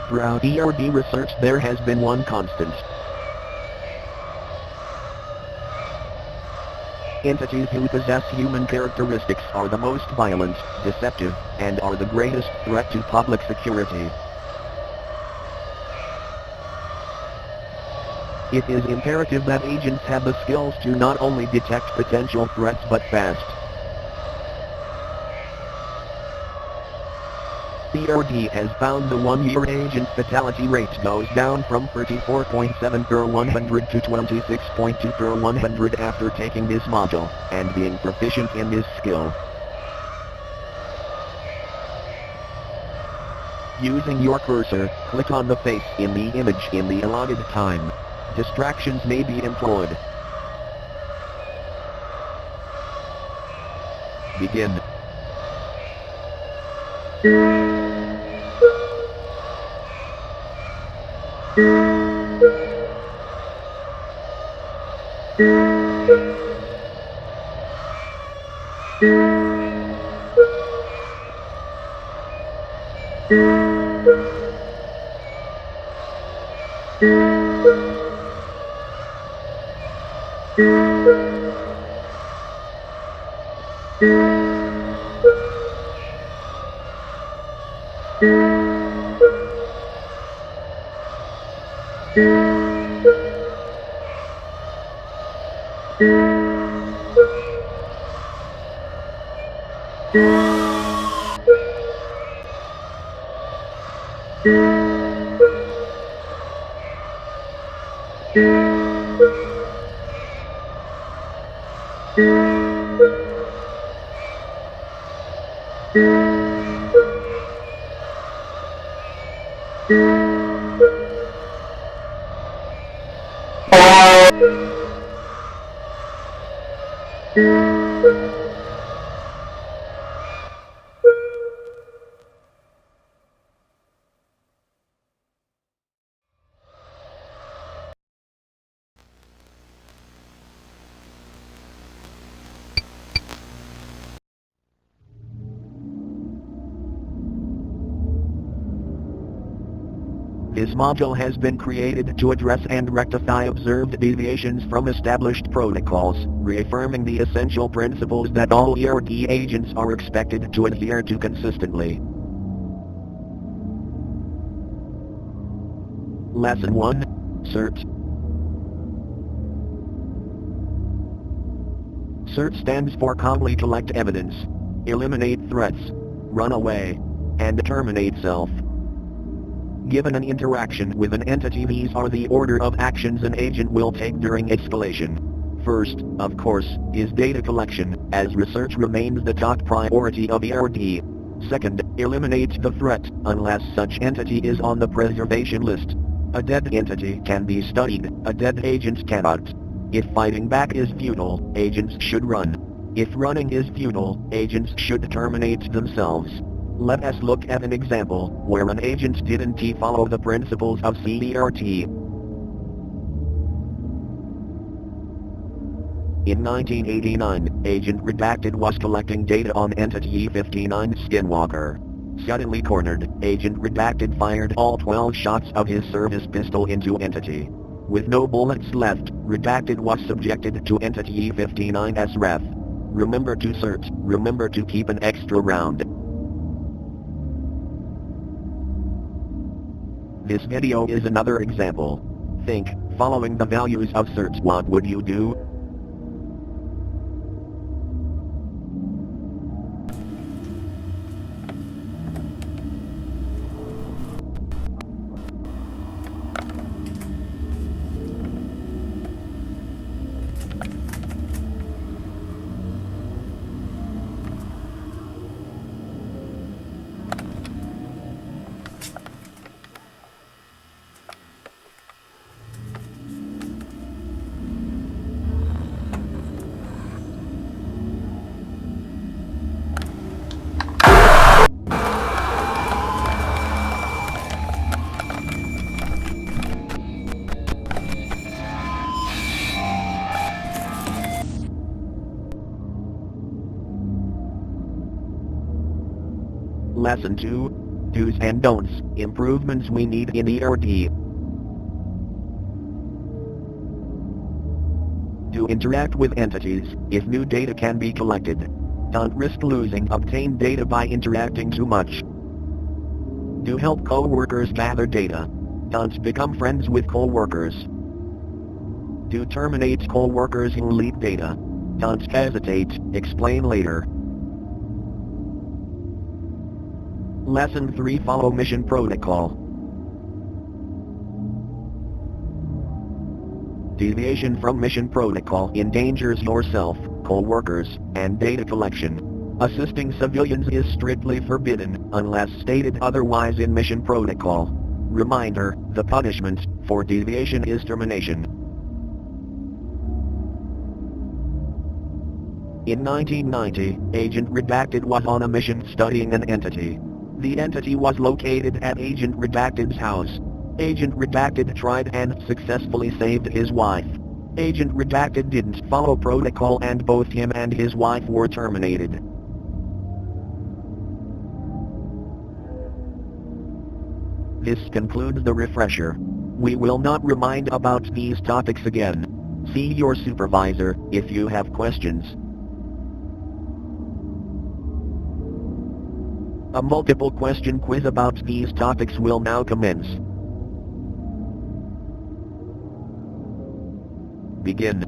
Throughout ERD research there has been one constant. Entities who possess human characteristics are the most violent, deceptive, and are the greatest threat to public security. It is imperative that agents have the skills to not only detect potential threats but fast. ERD has found the one-year agent fatality rate goes down from 34.7 per 100 to 26.2 per 100 after taking this module, and being proficient in this skill. Using your cursor, click on the face in the image in the allotted time. Distractions may be employed. Begin. This module has been created to address and rectify observed deviations from established protocols, reaffirming the essential principles that all ERD agents are expected to adhere to consistently. Lesson 1. CERT. CERT stands for Calmly Collect Evidence, Eliminate Threats, Run Away, and Terminate Self. Given an interaction with an entity, these are the order of actions an agent will take during escalation. First, of course, is data collection, as research remains the top priority of ERD. Second, eliminate the threat, unless such entity is on the preservation list. A dead entity can be studied, a dead agent cannot. If fighting back is futile, agents should run. If running is futile, agents should terminate themselves. Let us look at an example where an agent didn't follow the principles of CERT. In 1989, Agent Redacted was collecting data on Entity 59 Skinwalker. Suddenly cornered, Agent Redacted fired all 12 shots of his service pistol into Entity. With no bullets left, Redacted was subjected to Entity 59's ref. Remember to CERT, remember to keep an extra round. This video is another example. Think, following the values of CERT, what would you do? Lesson 2. Do's and don'ts Improvements we need in ERD. To interact with entities, if new data can be collected. Don't risk losing obtained data by interacting too much. To help co-workers gather data. Don't become friends with co-workers. To terminate co-workers who leak data. Don't hesitate, explain later. Lesson 3. Follow mission protocol. Deviation from mission protocol endangers yourself, co-workers, and data collection. Assisting civilians is strictly forbidden, unless stated otherwise in mission protocol. Reminder, the punishment for deviation is termination. In 1990, Agent Redacted was on a mission studying an entity. The entity was located at Agent Redacted's house. Agent Redacted tried and successfully saved his wife. Agent Redacted didn't follow protocol and both him and his wife were terminated. This concludes the refresher. We will not remind about these topics again. See your supervisor if you have questions. A multiple question quiz about these topics will now commence. Begin.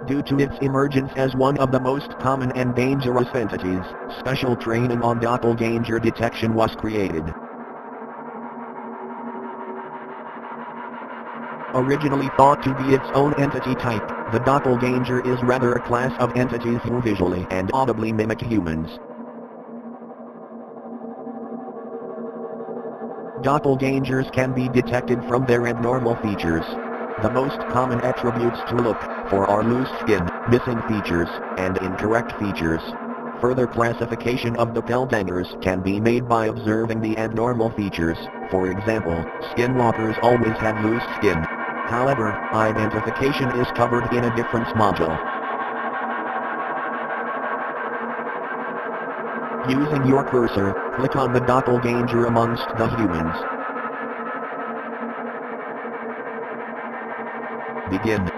Due to its emergence as one of the most common and dangerous entities, special training on doppelganger detection was created. Originally thought to be its own entity type, the doppelganger is rather a class of entities who visually and audibly mimic humans. Doppelgangers can be detected from their abnormal features. The most common attributes to look for are loose skin, missing features, and incorrect features. Further classification of doppelgangers can be made by observing the abnormal features. For example, skinwalkers always have loose skin. However, identification is covered in a different module. Using your cursor, click on the doppelganger amongst the humans. Begin.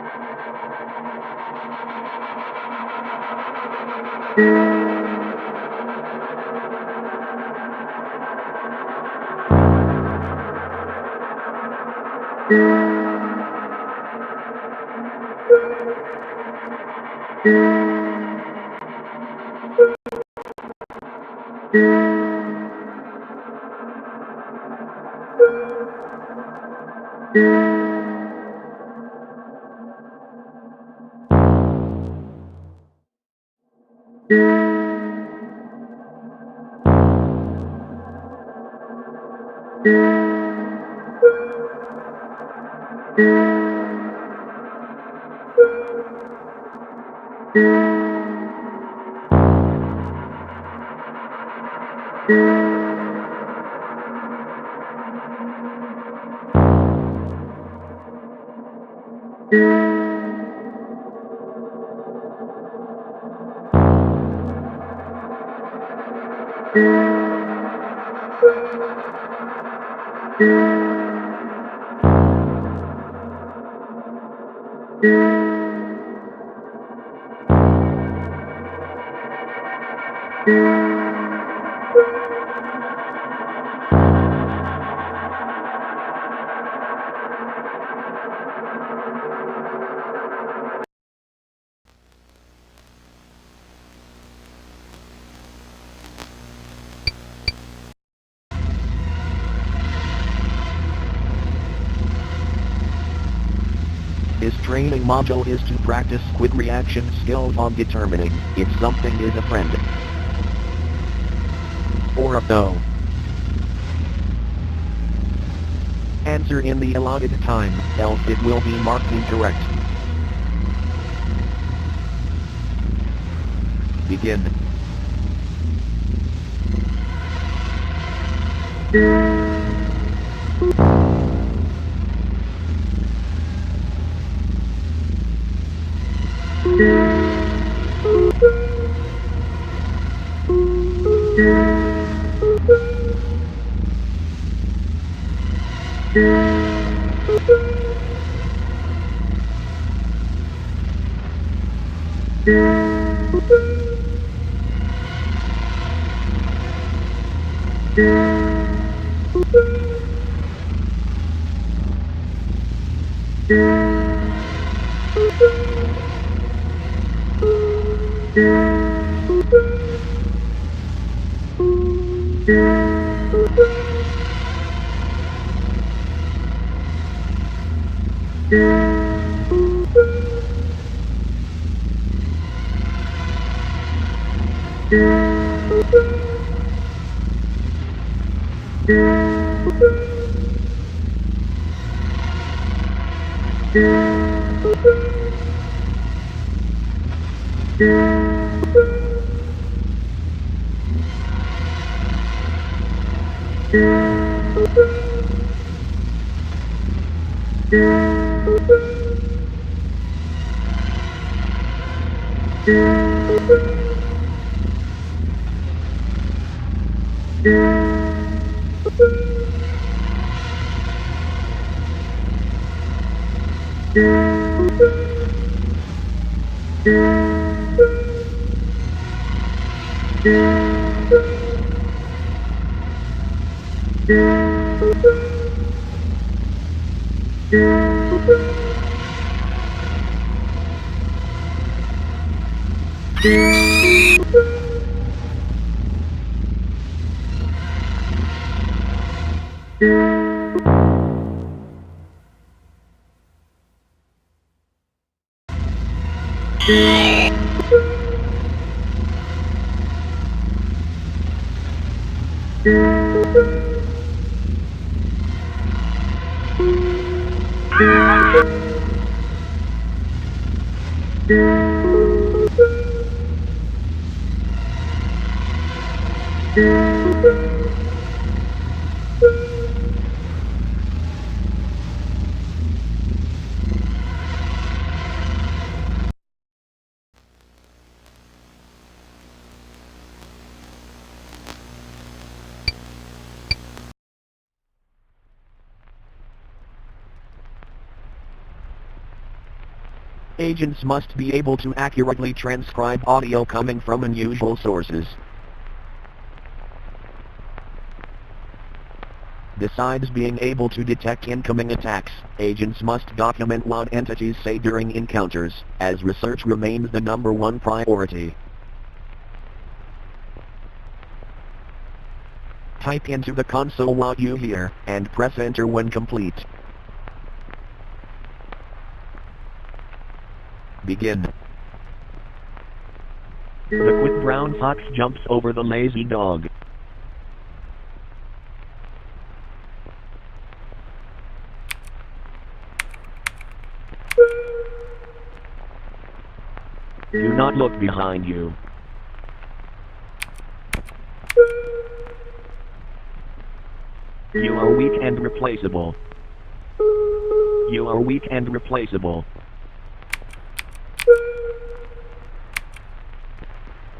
This training module is to practice quick reaction skills on determining if something is a friend or a foe. Answer in the allotted time, else it will be marked incorrect. Begin. Agents must be able to accurately transcribe audio coming from unusual sources. Besides being able to detect incoming attacks, agents must document what entities say during encounters, as research remains the #1 priority. Type into the console what you hear, and press enter when complete. Begin. The quick brown fox jumps over the lazy dog. Do not look behind you. You are weak and replaceable. You are weak and replaceable.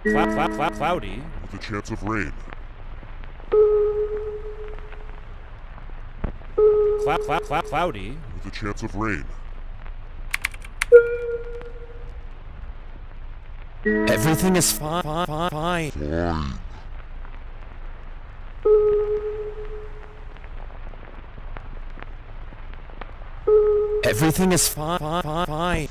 Cloudy with a chance of rain. Cloudy with a chance of rain. Everything is fine. Fine. Everything is fine. Fine.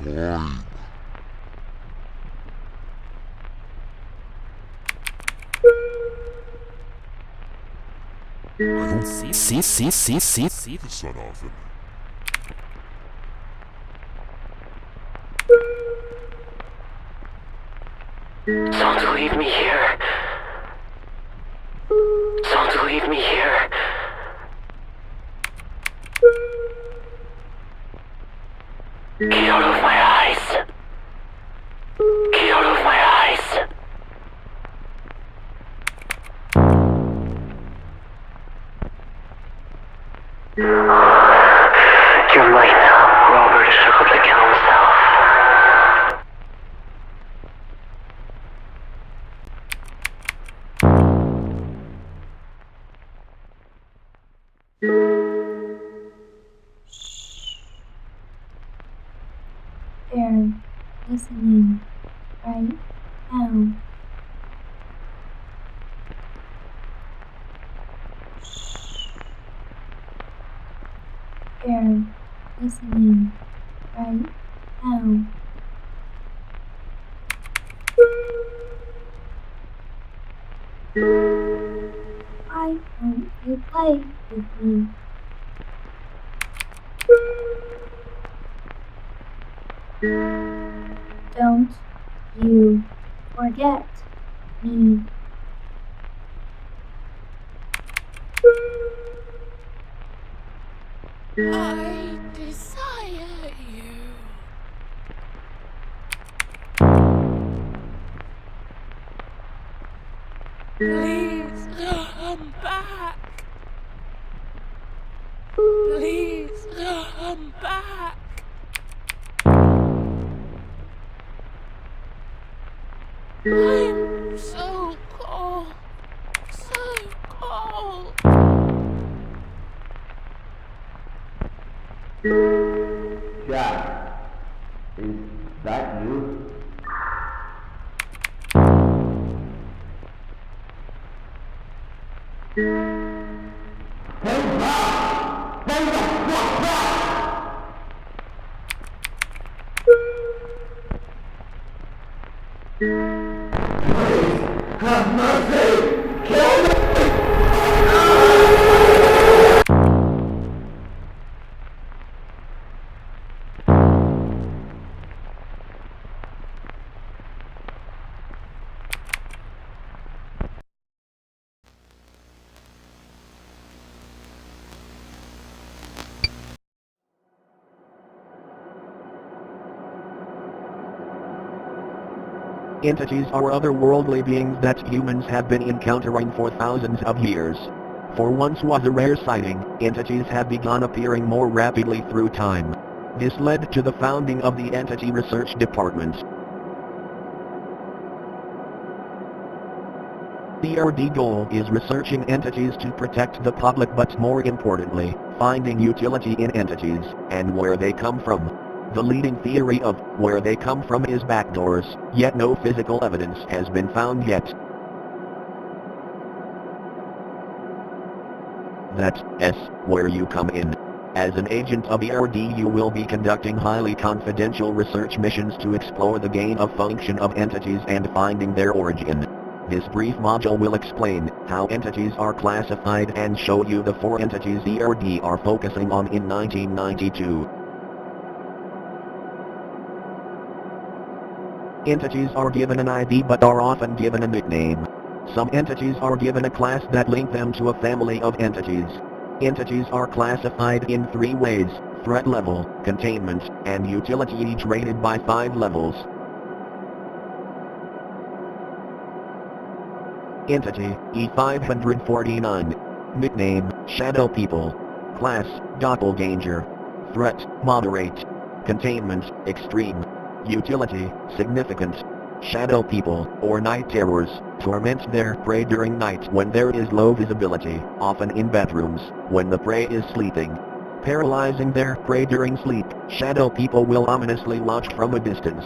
I don't See see the sun often. Don't leave me here. Don't leave me here. Get out of my eyes. Get out of my eyes. You're mine now. Robert struggled to kill himself. They're listening right now. They're listening right now. Why won't you play with me? Don't you forget me. I desire you. Please come back. Please come back. I'm so cold. So cold. Jack, is that you? Have mercy! Kill me! Entities are otherworldly beings that humans have been encountering for thousands of years. For once was a rare sighting, entities have begun appearing more rapidly through time. This led to the founding of the Entity Research Department. The ERD goal is researching entities to protect the public, but more importantly, finding utility in entities, and where they come from. The leading theory of where they come from is backdoors, yet no physical evidence has been found yet. That's where you come in. As an agent of ERD, you will be conducting highly confidential research missions to explore the gain of function of entities and finding their origin. This brief module will explain how entities are classified and show you the 4 entities ERD are focusing on in 1992. Entities are given an ID but are often given a nickname. Some entities are given a class that link them to a family of entities. Entities are classified in 3 ways: threat level, containment, and utility, each rated by 5 levels. Entity, E549. Nickname, Shadow People. Class, Doppelganger. Threat, Moderate. Containment, Extreme. Utility, Significant. Shadow People, or night terrors, torment their prey during night when there is low visibility, often in bedrooms, when the prey is sleeping. Paralyzing their prey during sleep, shadow people will ominously watch from a distance.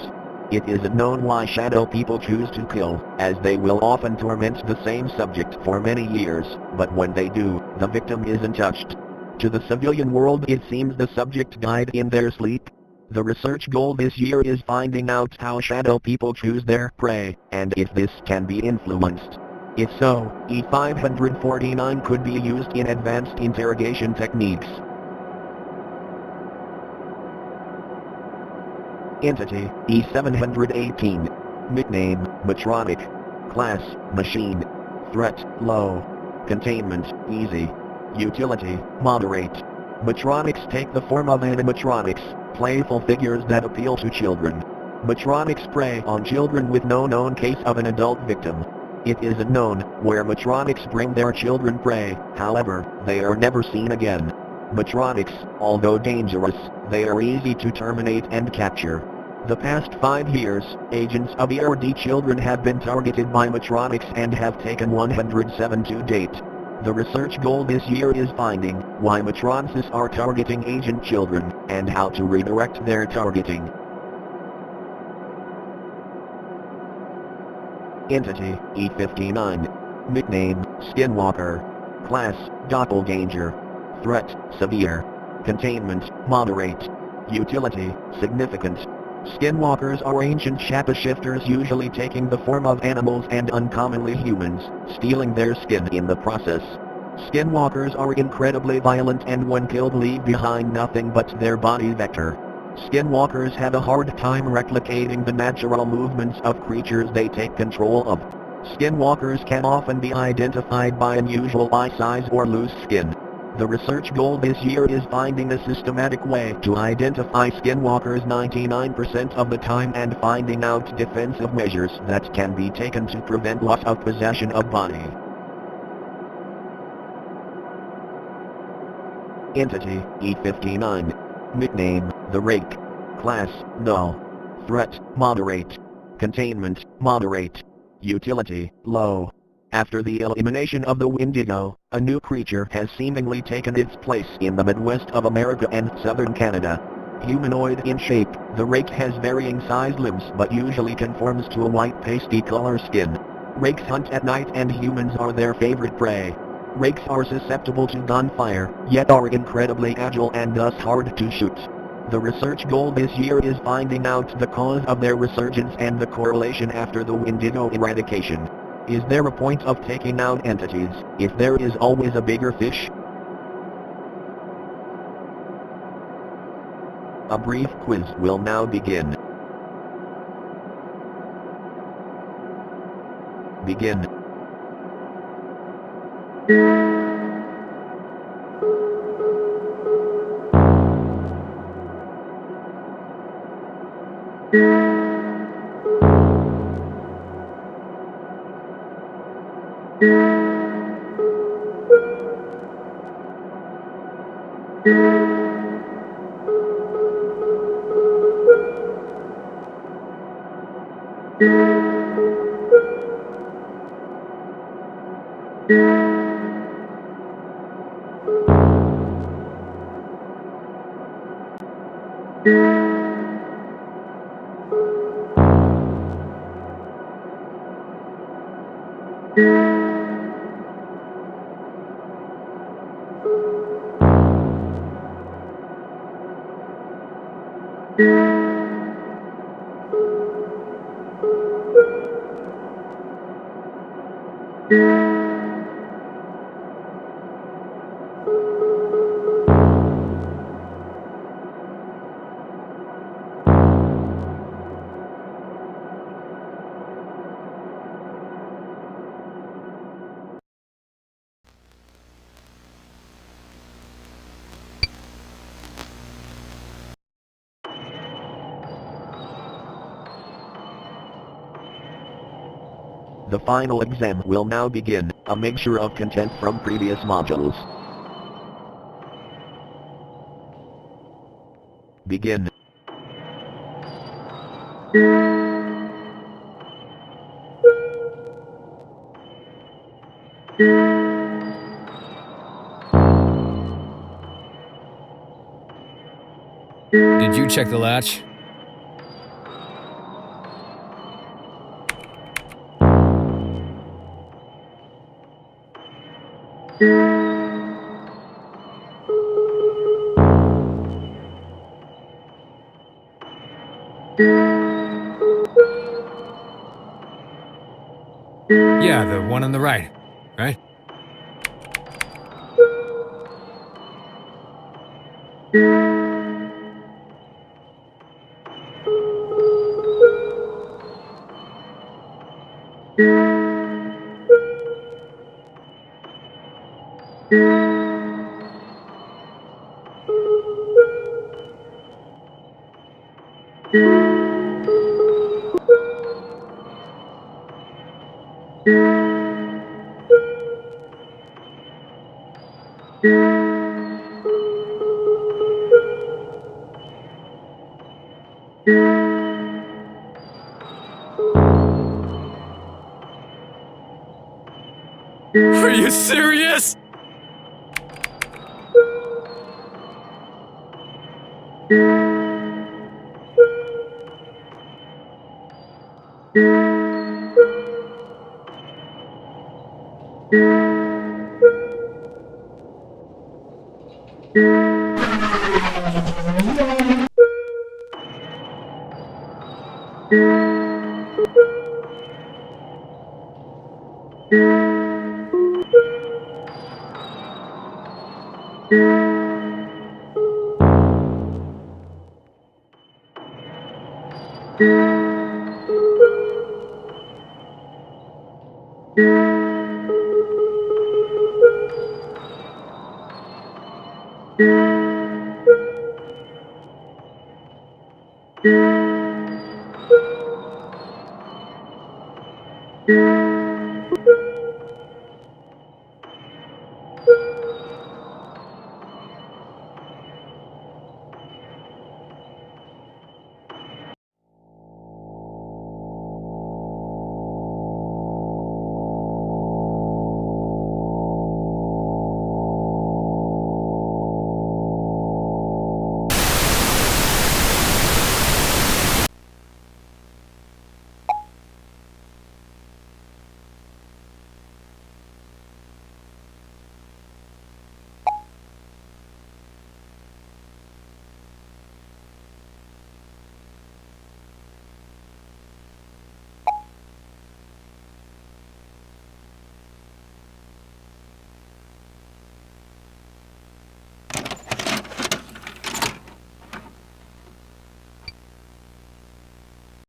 It isn't known why shadow people choose to kill, as they will often torment the same subject for many years, but when they do, the victim isn't touched. To the civilian world it seems the subject died in their sleep. The research goal this year is finding out how shadow people choose their prey, and if this can be influenced. If so, E549 could be used in advanced interrogation techniques. Entity, E718. Nickname, Matronic. Class, Machine. Threat, Low. Containment, Easy. Utility, Moderate. Matronics take the form of animatronics, playful figures that appeal to children. Matronics prey on children with no known case of an adult victim. It isn't known where matronics bring their children prey, however, they are never seen again. Matronics, although dangerous, they are easy to terminate and capture. The past 5 years, agents of ERD children have been targeted by matronics and have taken 107 to date. The research goal this year is finding why matrons are targeting agent children, and how to redirect their targeting. Entity, E59. Nickname, Skinwalker. Class, Doppelganger. Threat, Severe. Containment, Moderate. Utility, Significant. Skinwalkers are ancient shapeshifters usually taking the form of animals and uncommonly humans, stealing their skin in the process. Skinwalkers are incredibly violent and when killed leave behind nothing but their body vector. Skinwalkers have a hard time replicating the natural movements of creatures they take control of. Skinwalkers can often be identified by unusual eye size or loose skin. The research goal this year is finding a systematic way to identify skinwalkers 99% of the time and finding out defensive measures that can be taken to prevent loss of possession of body. Entity, E59. Nickname, The Rake. Class, Null. Threat, Moderate. Containment, Moderate. Utility, Low. After the elimination of the Wendigo, a new creature has seemingly taken its place in the Midwest of America and southern Canada. Humanoid in shape, the rake has varying sized limbs but usually conforms to a white pasty color skin. Rakes hunt at night and humans are their favorite prey. Rakes are susceptible to gunfire, yet are incredibly agile and thus hard to shoot. The research goal this year is finding out the cause of their resurgence and the correlation after the Wendigo eradication. Is there a point of taking out entities, if there is always a bigger fish? A brief quiz will now begin. Begin. The final exam will now begin, a mixture of content from previous modules. Begin. Did you check the latch? Yeah, the one on the right, right? Are you serious?